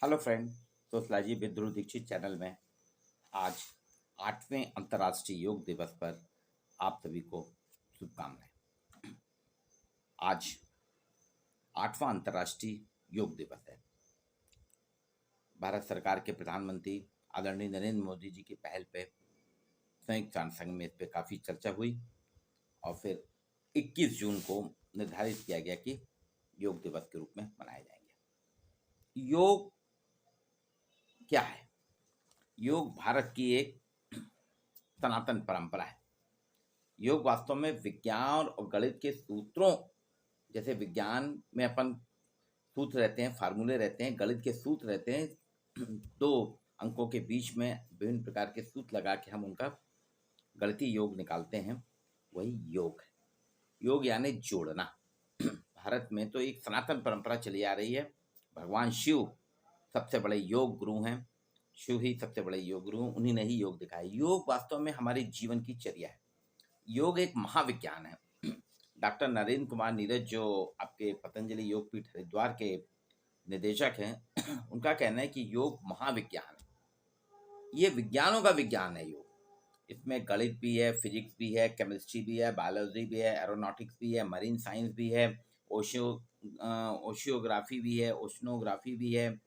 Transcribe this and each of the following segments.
Hello friend. Sociology with Dhruv Dikshit channel में आज 8वें अंतर्राष्ट्रीय योग दिवस पर आप सभी को शुभकामनाएं। आज 8वां अंतर्राष्ट्रीय योग दिवस है। भारत सरकार के प्रधानमंत्री आदरणीय नरेंद्र मोदी जी की पहल पे संयुक्त राष्ट्र संघ में इस पर काफ़ी चर्चा हुई और फिर 21 जून को निर्धारित किया गया कि योग दिवस के रूप में मनाए जाएंगे। योग क्या है? योग भारत की एक सनातन परंपरा है। योग वास्तव में विज्ञान और गणित के सूत्रों जैसे विज्ञान में अपन सूत्र रहते हैं, फार्मूले रहते हैं, गणित के सूत्र रहते हैं, दो अंकों के बीच में विभिन्न प्रकार के सूत्र लगा के हम उनका गणितीय योग निकालते हैं, वही योग है। योग यानी जोड़ना। भारत में तो एक सनातन परंपरा चली आ रही है। भगवान शिव सबसे बड़े योग गुरु हैं। शिव ही सबसे बड़े योग गुरु, उन्हीं ने ही योग दिखाया। योग वास्तव में हमारे जीवन की चर्या है। योग एक महाविज्ञान है। डॉक्टर नरेंद्र कुमार नीरज जो आपके पतंजलि योगपीठ हरिद्वार के निदेशक हैं, उनका कहना है कि योग महाविज्ञान है। ये विज्ञानों का विज्ञान है योग। इसमें गणित भी है, फिजिक्स भी है, केमिस्ट्री भी है, बायोलॉजी भी है, एरोनॉटिक्स भी है, मरीन साइंस भी है, ओशियोग्राफी भी है, ओशनोग्राफी भी है,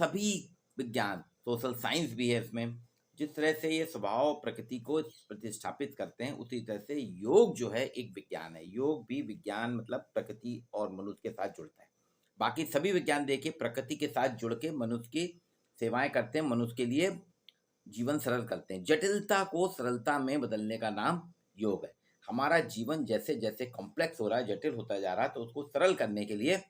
सभी विज्ञान, सोशल साइंस भी है इसमें। जिस तरह से ये स्वभाव प्रकृति को प्रतिस्थापित करते हैं, उसी तरह से योग जो है एक विज्ञान है। योग भी विज्ञान मतलब प्रकृति और मनुष्य के साथ जुड़ता है। बाकी सभी विज्ञान देखिए प्रकृति के साथ जुड़ के मनुष्य की सेवाएं करते हैं, मनुष्य के लिए जीवन सरल करते हैं। जटिलता को सरलता में बदलने का नाम योग है। हमारा जीवन जैसे जैसे कॉम्प्लेक्स हो रहा है, जटिल होता जा रहा है, तो उसको सरल करने के लिए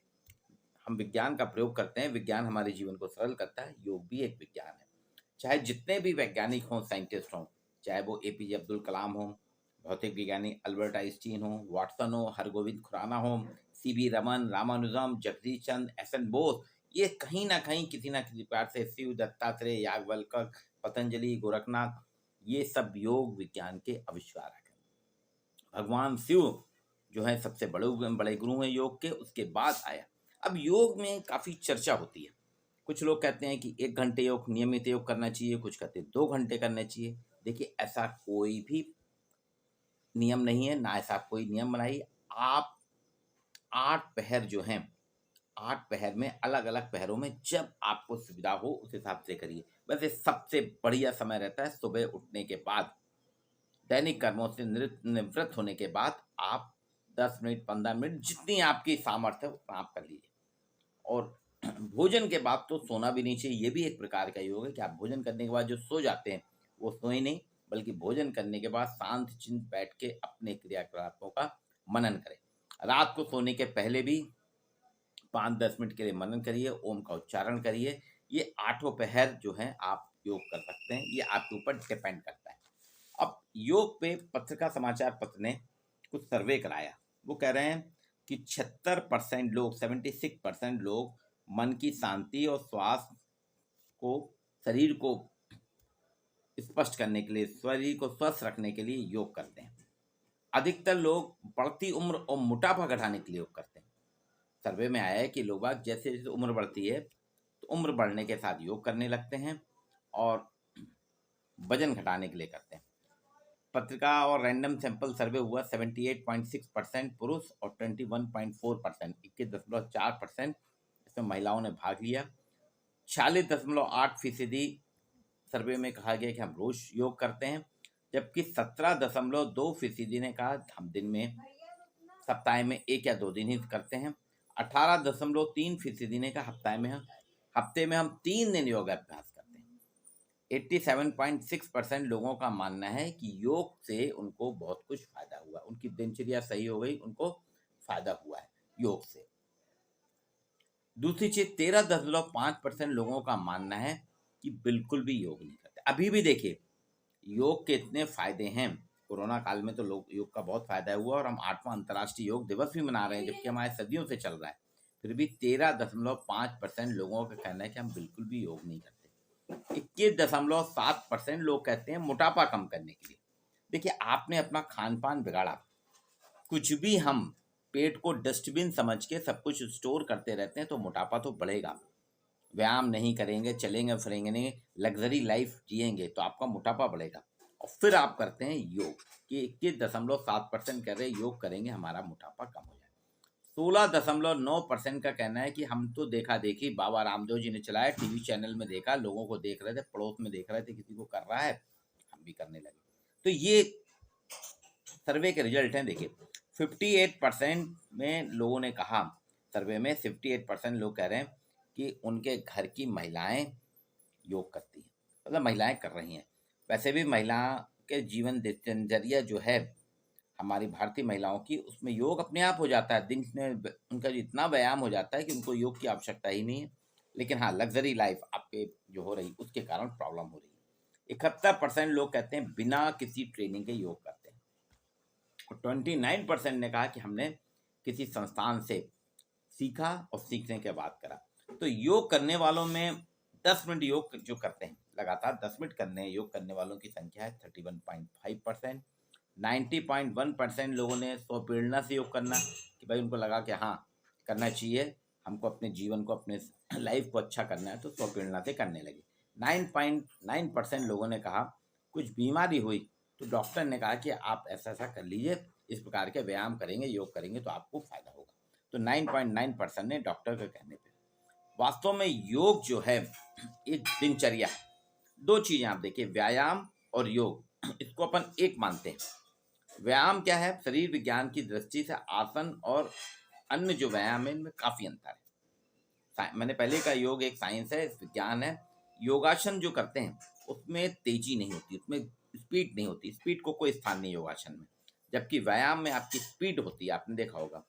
हम विज्ञान का प्रयोग करते हैं। विज्ञान हमारे जीवन को सरल करता है। योग भी एक विज्ञान है। चाहे जितने भी वैज्ञानिक हों, साइंटिस्ट हों, चाहे वो एपीजे अब्दुल कलाम हो, भौतिक विज्ञानी अल्बर्ट आइंस्टीन हो, वाटसन हो, हरगोविंद खुराना हो, सीवी रमन, रामानुजम, जगदीश चंद्र, एसएन बोस, ये कहीं ना कहीं किसी ना किसी प्रकार से शिव, दत्तात्रेय, याज्ञवल्क्य, पतंजलि, गोरखनाथ, ये सब योग विज्ञान के आविष्कारक हैं। भगवान शिव जो है सबसे बड़े गुरु हैं योग के, उसके बाद आया। अब योग में काफ़ी चर्चा होती है। कुछ लोग कहते हैं कि 1 घंटे योग नियमित योग करना चाहिए, कुछ कहते हैं 2 घंटे करना चाहिए। देखिए ऐसा कोई भी नियम नहीं है, ना ऐसा कोई नियम बनाइए। आप 8 पहर जो हैं, 8 पहर में अलग अलग पहरों में जब आपको सुविधा हो उस हिसाब से करिए। वैसे सबसे बढ़िया समय रहता है सुबह उठने के बाद, दैनिक कर्मों से निवृत्त होने के बाद आप 10 मिनट 15 मिनट जितनी आपकी सामर्थ्य है उतना आप कर लीजिए। और भोजन के बाद तो सोना भी नहीं चाहिए। ये भी एक प्रकार का योग है कि आप भोजन करने के बाद जो सो जाते हैं वो सोए नहीं, बल्कि भोजन करने के बाद शांत चिंत बैठ के अपने क्रियाकलापों का मनन करें। रात को सोने के पहले भी 5-10 मिनट के लिए मनन करिए, ओम का उच्चारण करिए। ये 8 पहर जो है आप योग कर सकते हैं। ये आपके ऊपर डिपेंड करता है। अब योग पे पत्रिका समाचार पत्र ने कुछ सर्वे कराया। वो कह रहे हैं कि 76% लोग, 76% लोग मन की शांति और स्वास्थ्य को, शरीर को स्पष्ट करने के लिए, शरीर को स्वस्थ रखने के लिए योग करते हैं। अधिकतर लोग बढ़ती उम्र और मोटापा घटाने के लिए योग करते हैं। सर्वे में आया है कि लोग जैसे जैसे उम्र बढ़ती है तो उम्र बढ़ने के साथ योग करने लगते हैं और वजन घटाने के लिए करते हैं। पत्रिका और रैंडम सैंपल सर्वे हुआ। 78.6% पुरुष और 21.4%, 21.4% इसमें महिलाओं ने भाग लिया। 46.8% सर्वे में कहा गया कि हम रोज योग करते हैं, जबकि 17.2% ने कहा हम दिन में, सप्ताह में 1 या 2 दिन ही करते हैं। 18.3% ने कहा हफ्ते में हम 3 दिन योगाभ्यास करते हैं। 87.6% लोगों का मानना है कि योग से उनको बहुत कुछ फायदा हुआ, उनकी दिनचर्या सही हो गई, उनको फायदा हुआ है योग से। दूसरी चीज, 13.5% लोगों का मानना है कि बिल्कुल भी योग नहीं करते। अभी भी देखिए योग के इतने फायदे हैं। कोरोना काल में तो लोग योग का बहुत फायदा हुआ और हम 8वां अंतर्राष्ट्रीय योग दिवस भी मना रहे हैं, जबकि हमारे सदियों से चल रहा है। फिर भी 13.5% लोगों का कहना है कि हम बिल्कुल भी योग नहीं करते। 21.7% लोग कहते हैं मोटापा कम करने के लिए। देखिए आपने अपना खान पान बिगाड़ा। कुछ भी हम पेट को डस्टबिन समझ के सब कुछ स्टोर करते रहते हैं तो मोटापा तो बढ़ेगा। व्यायाम नहीं करेंगे, चलेंगे फिरेंगे नहीं, लग्जरी लाइफ जिएंगे तो आपका मोटापा बढ़ेगा। और फिर आप करते हैं योग कि 21.7% कह रहे हैं योग करेंगे हमारा मोटापा कम हो जाए। 16.9% का कहना है कि हम तो देखा देखी बाबा रामदेव जी ने चलाया, टीवी चैनल में देखा, लोगों को देख रहे थे, पड़ोस में देख रहे थे किसी को कर रहा है, हम भी करने लगे। तो ये सर्वे के रिजल्ट हैं। देखिए 58% में लोगों ने कहा, सर्वे में 58% लोग कह रहे हैं कि उनके घर की महिलाएं योग करती हैं, मतलब महिलाएं कर रही हैं। वैसे भी महिला के जीवन दिनचर्या जो है हमारी भारतीय महिलाओं की, उसमें योग अपने आप हो जाता है, दिन में उनका इतना व्यायाम हो जाता है कि उनको योग की आवश्यकता ही नहीं है। लेकिन हाँ, लग्जरी लाइफ आपके जो हो रही उसके कारण प्रॉब्लम हो रही है। 71% लोग कहते हैं बिना किसी ट्रेनिंग के योग करते हैं, और 29% ने कहा कि हमने किसी संस्थान से सीखा और सीखने के बाद करा। तो योग करने वालों में 10 मिनट योग जो करते हैं, लगातार 10 मिनट करने योग करने वालों की संख्या है 31.5%। 90.1% लोगों ने स्वप्रेरणा से योग करना, कि भाई उनको लगा कि हाँ करना चाहिए, हमको अपने जीवन को, अपने लाइफ को अच्छा करना है, तो स्वप्रेरणा से करने लगे। 9.9% लोगों ने कहा कुछ बीमारी हुई तो डॉक्टर ने कहा कि आप ऐसा ऐसा कर लीजिए, इस प्रकार के व्यायाम करेंगे, योग करेंगे तो आपको फायदा होगा। तो 9.9% ने डॉक्टर के कहने पे। वास्तव में योग जो है एक दिनचर्या, दो चीजें आप देखिए, व्यायाम और योग, इसको अपन एक मानते हैं। व्यायाम क्या है? शरीर विज्ञान की दृष्टि से आसन और अन्य जो व्यायाम है इनमें काफी अंतर है। मैंने पहले कहा योग एक साइंस है, विज्ञान है। योगासन जो करते हैं उसमें तेजी नहीं होती, उसमें स्पीड नहीं होती, स्पीड को कोई स्थान नहीं योगासन में। जबकि व्यायाम में आपकी स्पीड होती है, आपने देखा होगा।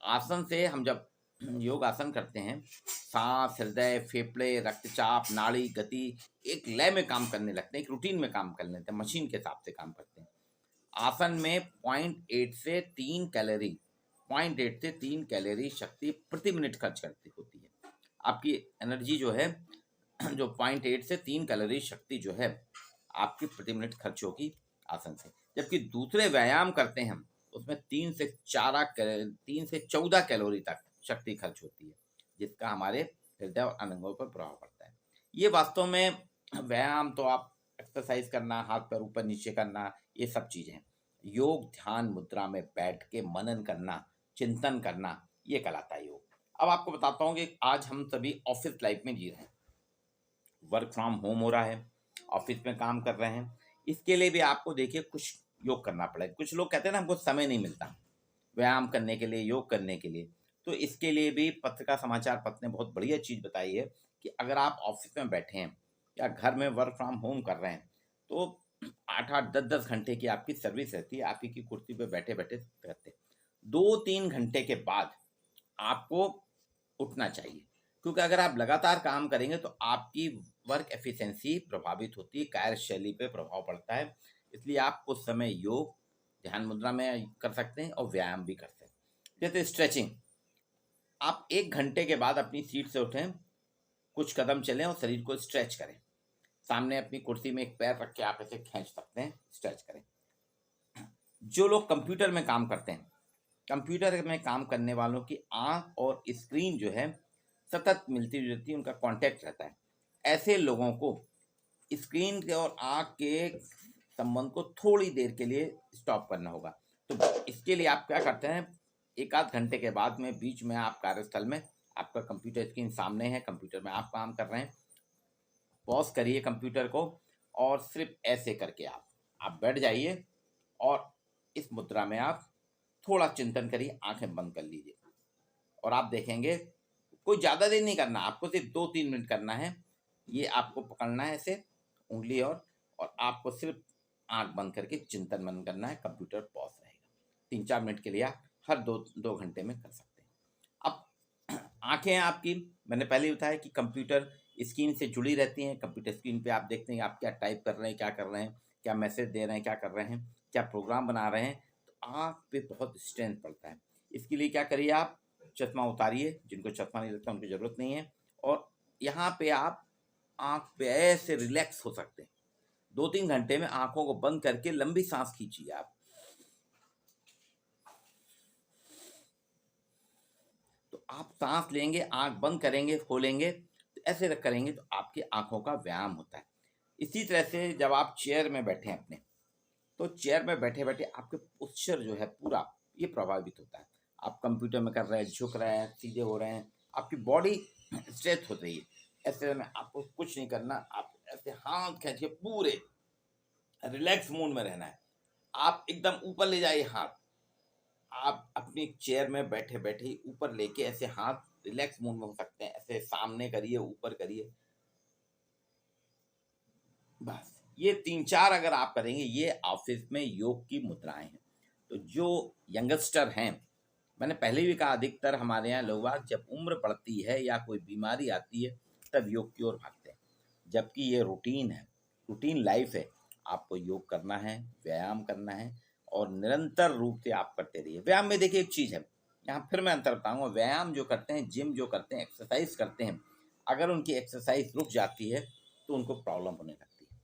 आसन से हम जब योग आसन करते हैं, सांस, हृदय, फेफड़े, रक्तचाप, नाड़ी, गति एक लय में काम करने लगते हैं, एक रूटीन में काम करने लगते हैं, मशीन के हिसाब से काम करते हैं। आसन में 0.8 से 3 कैलोरी शक्ति प्रति मिनट खर्च करती होती है। आपकी एनर्जी जो है, जो 0.8 से 3 कैलोरी शक्ति जो है आपकी प्रति मिनट खर्च होगी आसन से। जबकि दूसरे व्यायाम करते हैं हम, उसमें 3 से 14 कैलोरी तक शक्ति खर्च होती है, जिसका हमारे हृदय और अंगों पर प्रभाव पड़ता है। ये वास्तव में व्यायाम तो आप एक्सरसाइज करना, हाथ पैर ऊपर नीचे करना, ये सब चीजें हैं। योग ध्यान मुद्रा में बैठ के मनन करना, चिंतन करना, ये कहलाता है योग। अब आपको बताता हूँ कि आज हम सभी ऑफिस लाइफ में जी रहे हैं, वर्क फ्रॉम होम हो रहा है, ऑफिस में काम कर रहे हैं। इसके लिए भी आपको देखिए कुछ योग करना पड़ेगा। कुछ लोग कहते हैं ना हमको समय नहीं मिलता व्यायाम करने के लिए, योग करने के लिए। तो इसके लिए भी पत्रिका समाचार पत्र ने बहुत बढ़िया चीज़ बताई है कि अगर आप ऑफिस में बैठे हैं या घर में वर्क फ्रॉम होम कर रहे हैं, तो 8-8 10-10 घंटे की आपकी सर्विस रहती है, आप ही की कुर्सी पे बैठे बैठे करते हैं। 2-3 घंटे के बाद आपको उठना चाहिए, क्योंकि अगर आप लगातार काम करेंगे तो आपकी वर्क एफिशिएंसी प्रभावित होती है, कार्यशैली पे प्रभाव पड़ता है। इसलिए आप उस समय योग ध्यान मुद्रा में कर सकते हैं और व्यायाम भी कर सकते हैं। जैसे स्ट्रेचिंग, आप 1 घंटे के बाद अपनी सीट से उठें, कुछ कदम चलें और शरीर को स्ट्रेच करें। सामने अपनी कुर्सी में एक पैर रख के आप ऐसे खींच सकते हैं, स्ट्रेच करें। जो लोग कंप्यूटर में काम करते हैं, कंप्यूटर में काम करने वालों की आंख और स्क्रीन जो है सतत मिलती जुलती, उनका कांटेक्ट रहता है। ऐसे लोगों को स्क्रीन के और आंख के संबंध को थोड़ी देर के लिए स्टॉप करना होगा। तो इसके लिए आप क्या करते हैं, 1-8 घंटे के बाद में बीच में आप कार्यस्थल में, आपका कंप्यूटर स्क्रीन सामने है, कंप्यूटर में आप काम कर रहे हैं, पॉज करिए कंप्यूटर को और सिर्फ ऐसे करके आप बैठ जाइए और इस मुद्रा में आप थोड़ा चिंतन करिए, आंखें बंद कर लीजिए और आप देखेंगे कोई ज़्यादा देर नहीं करना, आपको सिर्फ 2-3 मिनट करना है। ये आपको पकड़ना है ऐसे उंगली और आपको सिर्फ आंख बंद करके चिंतन मनन करना है, कंप्यूटर पॉज रहेगा। 3-4 मिनट के लिए आप हर 2 घंटे में कर सकते हैं। अब आंखें आपकी, मैंने पहले ही बताया कि कंप्यूटर स्क्रीन से जुड़ी रहती हैं। कंप्यूटर स्क्रीन पे आप देखते हैं आप क्या टाइप कर रहे हैं, क्या कर रहे हैं, क्या मैसेज दे रहे हैं, क्या कर रहे हैं, क्या प्रोग्राम बना रहे हैं। तो आँख पे बहुत स्ट्रेंथ पड़ता है। इसके लिए क्या करिए, आप चश्मा उतारिए, जिनको चश्मा नहीं लगता उनकी ज़रूरत नहीं है, और यहाँ पे आप आँख पे ऐसे रिलैक्स हो सकते हैं। 2-3 घंटे में आँखों को बंद करके लंबी सांस खींचिए आप। तो आप सांस लेंगे, आँख बंद करेंगे, खोलेंगे, तो ऐसे करेंगे तो आपकी आंखों का व्यायाम होता है। इसी तरह से जब आप चेयर में बैठे हैं अपने, तो चेयर में बैठे बैठे आपके पोस्चर जो है पूरा ये प्रभावित होता है। आप कंप्यूटर में कर रहे हैं, झुक रहे हैं, सीधे हो रहे हैं, आपकी बॉडी स्ट्रेच हो रही है। ऐसे में आपको कुछ नहीं करना, आप ऐसे हाथ खींच के पूरे रिलैक्स मूड में रहना है। आप एकदम ऊपर ले जाइए हाथ, आप अपनी चेयर में बैठे बैठे ही ऊपर लेके ऐसे हाथ रिलैक्स मूड में हो सकते हैं, ऐसे सामने करिए, ऊपर करिए, बस ये 3-4 अगर आप करेंगे, ये ऑफिस में योग की मुद्राएं हैं। तो जो यंगस्टर हैं, मैंने पहले भी कहा, अधिकतर हमारे यहाँ लोग जब उम्र बढ़ती है या कोई बीमारी आती है तब योग की ओर भागते हैं, जबकि ये रूटीन है, रूटीन लाइफ है। आपको योग करना है, व्यायाम करना है और निरंतर रूप से आप करते रहिए। व्यायाम में देखिए एक चीज़ है, यहाँ फिर मैं अंतर बताऊँगा। व्यायाम जो करते हैं, जिम जो करते हैं, एक्सरसाइज करते हैं, अगर उनकी एक्सरसाइज रुक जाती है तो उनको प्रॉब्लम होने लगती है।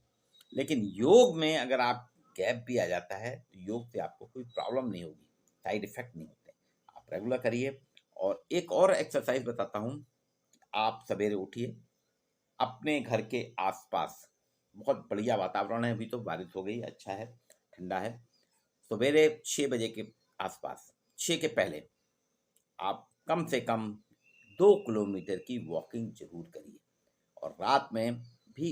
लेकिन योग में अगर आप गैप भी आ जाता है तो योग से आपको कोई प्रॉब्लम नहीं होगी, साइड इफेक्ट नहीं होते। आप रेगुलर करिए। और एक और एक्सरसाइज बताता हूँ। आप सवेरे उठिए, अपने घर के आसपास बहुत बढ़िया वातावरण है, अभी तो बारिश हो गई, अच्छा है, ठंडा है। सवेरे 6 बजे के आसपास, 6 के पहले आप कम से कम 2 किलोमीटर की वॉकिंग जरूर करिए, और रात में भी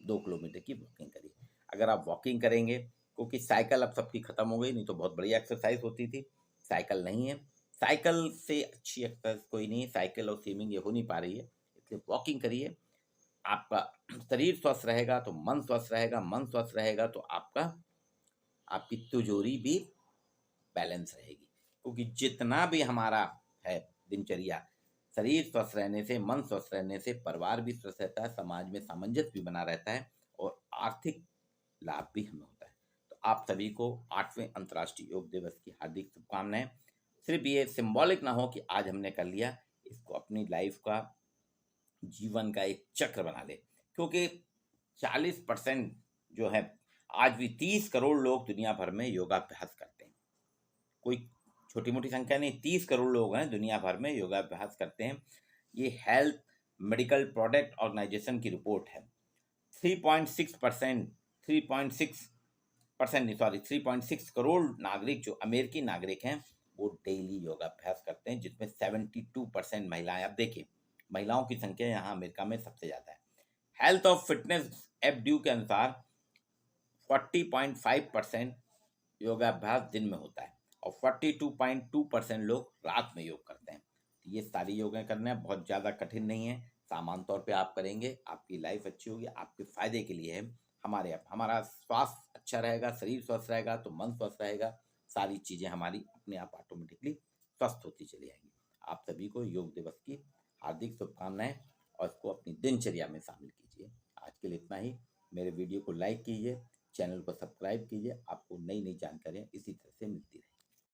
2 किलोमीटर की वॉकिंग करिए। अगर आप वॉकिंग करेंगे, क्योंकि साइकिल अब सबकी खत्म हो गई, नहीं तो बहुत बढ़िया एक्सरसाइज होती थी, साइकिल नहीं है। साइकिल से अच्छी एक्सरसाइज कोई नहीं है, साइकिल और स्विमिंग ये हो नहीं पा रही है, इसलिए वॉकिंग करिए। आपका शरीर स्वस्थ रहेगा तो मन स्वस्थ रहेगा, मन स्वस्थ रहेगा तो आपकी तिजोरी भी बैलेंस रहेगी। क्योंकि जितना भी हमारा है दिनचर्या, शरीर स्वस्थ रहने से, मन स्वस्थ रहने से परिवार भी स्वस्थ रहता है, समाज में सामंजस्य भी बना रहता है और आर्थिक लाभ भी हमें होता है। तो आप सभी को 8वें अंतर्राष्ट्रीय योग दिवस की हार्दिक शुभकामनाएं। सिर्फ ये सिंबॉलिक ना हो कि आज हमने कर लिया, इसको अपनी लाइफ का, जीवन का एक चक्र बना ले। क्योंकि 40% जो है, आज भी 30 करोड़ लोग दुनिया भर में योगाभ्यास करते हैं। कोई छोटी मोटी संख्या नहीं, 30 करोड़ लोग हैं दुनिया भर में योगाभ्यास करते हैं। ये हेल्थ मेडिकल प्रोडक्ट ऑर्गेनाइजेशन की रिपोर्ट है। 3.6%, 3.6% नहीं, सॉरी, 3.6 करोड़ नागरिक जो अमेरिकी नागरिक हैं वो डेली योगाभ्यास करते हैं, जिसमें 72% महिलाएं। अब देखिए, महिलाओं की संख्या यहाँ अमेरिका में सबसे ज़्यादा है। हेल्थ ऑफ फिटनेस एफड्यू के अनुसार 40.5% योगाभ्यास दिन में होता है और 42.2% लोग रात में योग करते हैं। ये सारी योगा करना बहुत ज़्यादा कठिन नहीं है, सामान्य तौर पे आप करेंगे, आपकी लाइफ अच्छी होगी, आपके फायदे के लिए है। हमारा स्वास्थ्य अच्छा रहेगा, शरीर स्वस्थ रहेगा तो मन स्वस्थ रहेगा, सारी चीज़ें हमारी अपने आप ऑटोमेटिकली स्वस्थ होती चली जाएंगी। आप सभी को योग दिवस की हार्दिक शुभकामनाएं और इसको अपनी दिनचर्या में शामिल कीजिए। आज के लिए इतना ही। मेरे वीडियो को लाइक कीजिए, चैनल को सब्सक्राइब कीजिए, आपको नई नई जानकारियाँ इसी तरह से मिलती रहें।